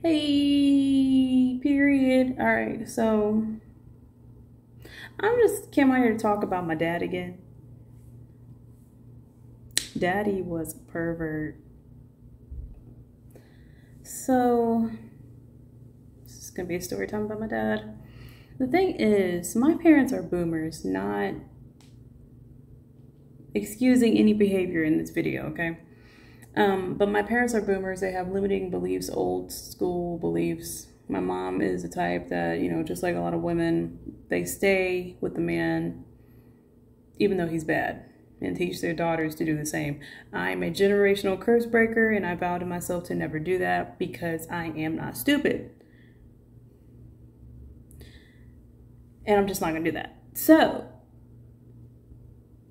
Hey, period. All right, so I'm just came out here to talk about my dad again. Daddy was a pervert. So this is gonna be a story time about my dad. The thing is, my parents are boomers, not excusing any behavior in this video, okay? But my parents are boomers. They have limiting beliefs, old school beliefs. My mom is the type that, just like a lot of women, they stay with the man even though he's bad and teach their daughters to do the same. I'm a generational curse breaker, and I vow to myself to never do that because I am not stupid. And I'm just not going to do that. So,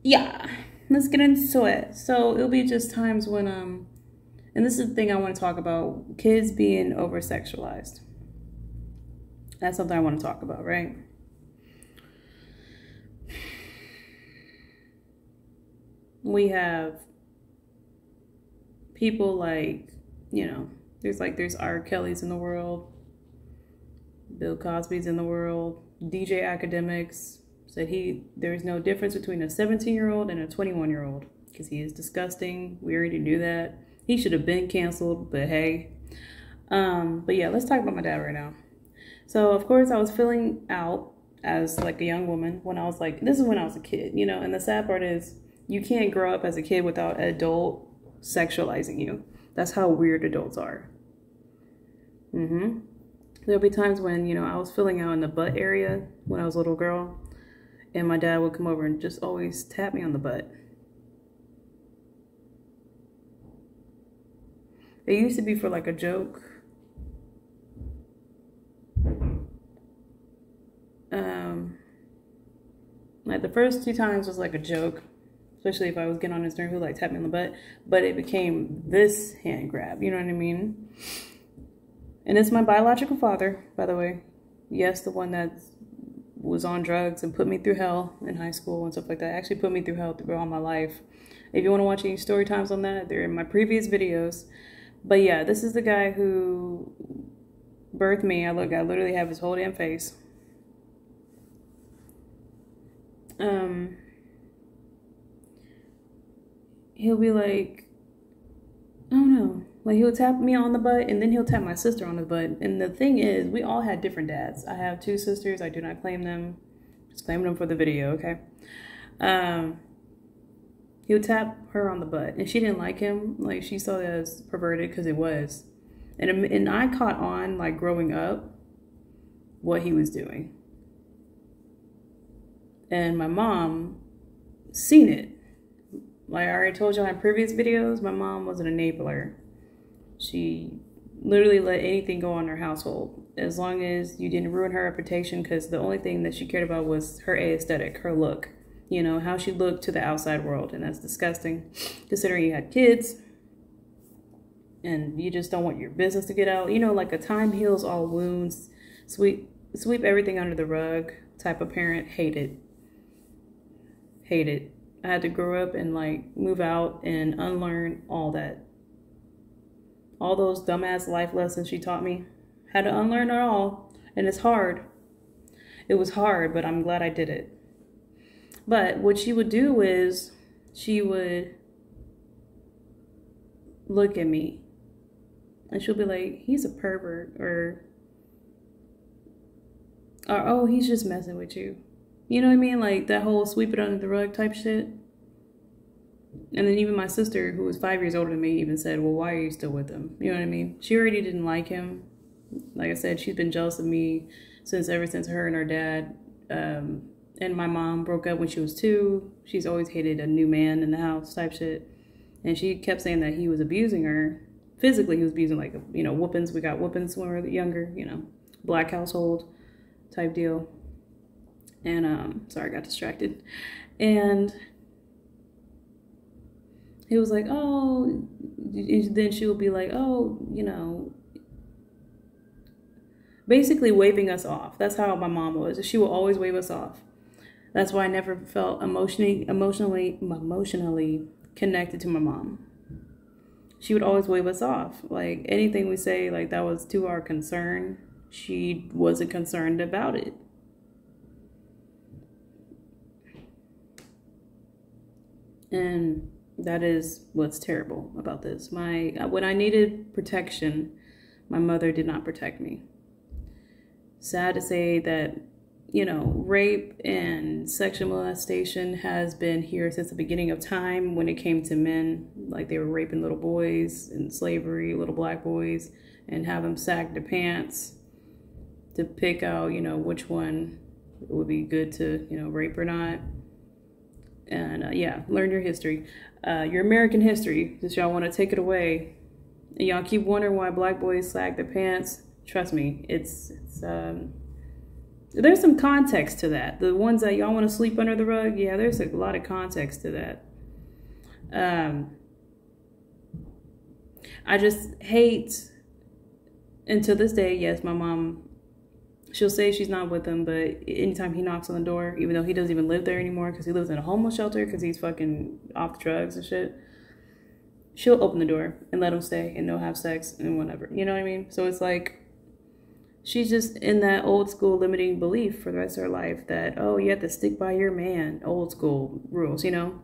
yeah, let's get into it. So it'll be just times when, and this is the thing I want to talk about, kids being over-sexualized. That's something I want to talk about, right? We have people like, there's R. Kelly's in the world, Bill Cosby's in the world, DJ Academics said there's no difference between a 17-year-old and a 21-year-old because he is disgusting. We already knew that. He should have been canceled, but hey. But yeah, let's talk about my dad right now. So of course I was filling out as like a young woman when I was like, this is when I was a kid, and the sad part is you can't grow up as a kid without an adult sexualizing you. That's how weird adults are. There'll be times when, I was filling out in the butt area when I was a little girl, and my dad would come over and just always tap me on the butt. It used to be for like a joke. Like the first 2 times was like a joke, especially if I was getting on his nerve, he would like tap me on the butt, but it became this hand grab, you know what I mean? And it's my biological father, by the way. Yes, the one that was on drugs and put me through hell in high school and stuff like that. Actually put me through hell through all my life. If you want to watch any story times on that, they're in my previous videos. But yeah, this is the guy who birthed me. I literally have his whole damn face. He'll be like, I don't know, like he'll tap me on the butt and then he'll tap my sister on the butt. And the thing is, we all had different dads. I have 2 sisters. I do not claim them. Just claim them for the video, okay? He'll tap her on the butt, and she didn't like him. Like, she saw it as perverted because it was. And I caught on, like, growing up, what he was doing. And my mom seen it. Like I already told y'all in previous videos, my mom was an enabler. She literally let anything go on her household as long as you didn't ruin her reputation, because the only thing that she cared about was her aesthetic, her look, how she looked to the outside world. And that's disgusting considering you had kids and you just don't want your business to get out. Like a time heals all wounds, sweep everything under the rug type of parent. Hate it. I had to grow up and like move out and unlearn all that. All those dumbass life lessons she taught me. Had to unlearn it all. And it's hard. It was hard, but I'm glad I did it. But what she would do is she would look at me and she'll be like, he's a pervert, or oh, he's just messing with you. You know what I mean? Like that whole sweep it under the rug type shit. And then even my sister, who was 5 years older than me, even said, well, why are you still with him? You know what I mean? She already didn't like him. Like I said, she's been jealous of me ever since her and her dad and my mom broke up when she was 2. She's always hated a new man in the house type shit. And she kept saying that he was abusing her. Physically, he was abusing, like, whoopings. We got whoopings when we were younger, black household type deal. And, sorry, I got distracted. And he was like, oh, then she would be like, oh, basically waving us off. That's how my mom was. She would always wave us off. That's why I never felt emotionally connected to my mom. she would always wave us off. Like anything we say, like that was to our concern, she wasn't concerned about it. And that is what's terrible about this. When I needed protection, my mother did not protect me. Sad to say that, you know, rape and sexual molestation has been here since the beginning of time when it came to men. Like they were raping little boys in slavery, little black boys, and have them sag their pants to pick out, you know, which one would be good to, you know, rape or not. And yeah, learn your history, your American history, since y'all want to take it away. And y'all keep wondering why black boys sag their pants. Trust me, there's some context to that. The ones that y'all want to sweep under the rug, yeah, there's a lot of context to that. I just hate, and to this day, yes, my mom, she'll say she's not with him, but anytime he knocks on the door, even though he doesn't even live there anymore because he lives in a homeless shelter because he's fucking off drugs and shit, she'll open the door and let him stay and they'll have sex and whatever. You know what I mean? So it's like, she's just in that old school limiting belief for the rest of her life that, oh, you have to stick by your man, old school rules, you know?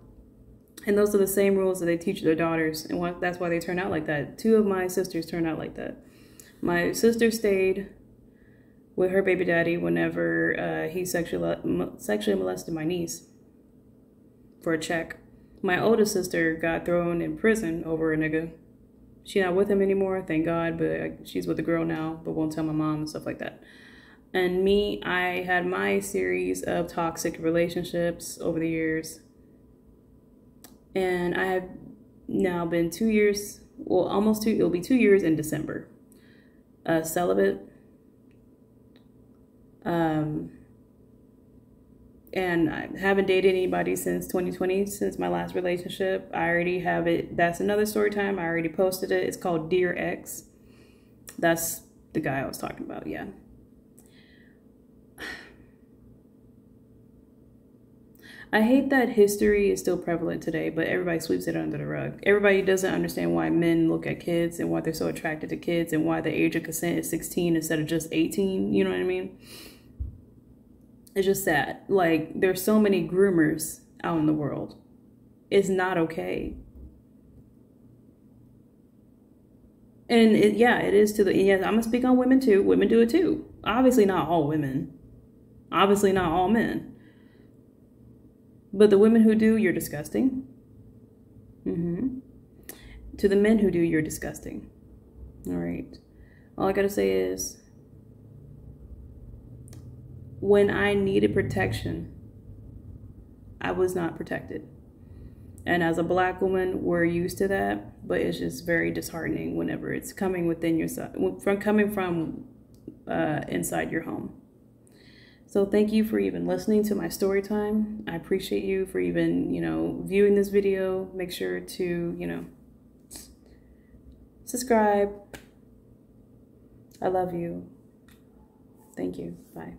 And those are the same rules that they teach their daughters. And that's why they turn out like that. 2 of my sisters turned out like that. My sister stayed with her baby daddy whenever he sexually molested my niece for a check. My oldest sister got thrown in prison over a nigga. She's not with him anymore, thank God, but she's with a girl now, but won't tell my mom and stuff like that. And me, I had my series of toxic relationships over the years. And I have now been 2 years, well, almost 2, it'll be 2 years in December, celibate. And I haven't dated anybody since 2020, since my last relationship. I already have it. That's another story time. I already posted it. It's called Dear Ex. That's the guy I was talking about, yeah. I hate that history is still prevalent today, but everybody sweeps it under the rug. Everybody doesn't understand why men look at kids and why they're so attracted to kids and why the age of consent is 16 instead of just 18. You know what I mean? It's just sad. Like, there's so many groomers out in the world. It's not okay. And it is to the, yeah, I'm gonna speak on women too. Women do it too. Obviously not all women. Obviously not all men. But the women who do, you're disgusting. To the men who do, you're disgusting. All right. All I gotta say is, when I needed protection, I was not protected. And as a black woman, we're used to that, but it's just very disheartening whenever it's coming within yourself, coming from inside your home. So thank you for even listening to my story time. I appreciate you for even, you know, viewing this video. Make sure to, you know, subscribe. I love you. Thank you. Bye.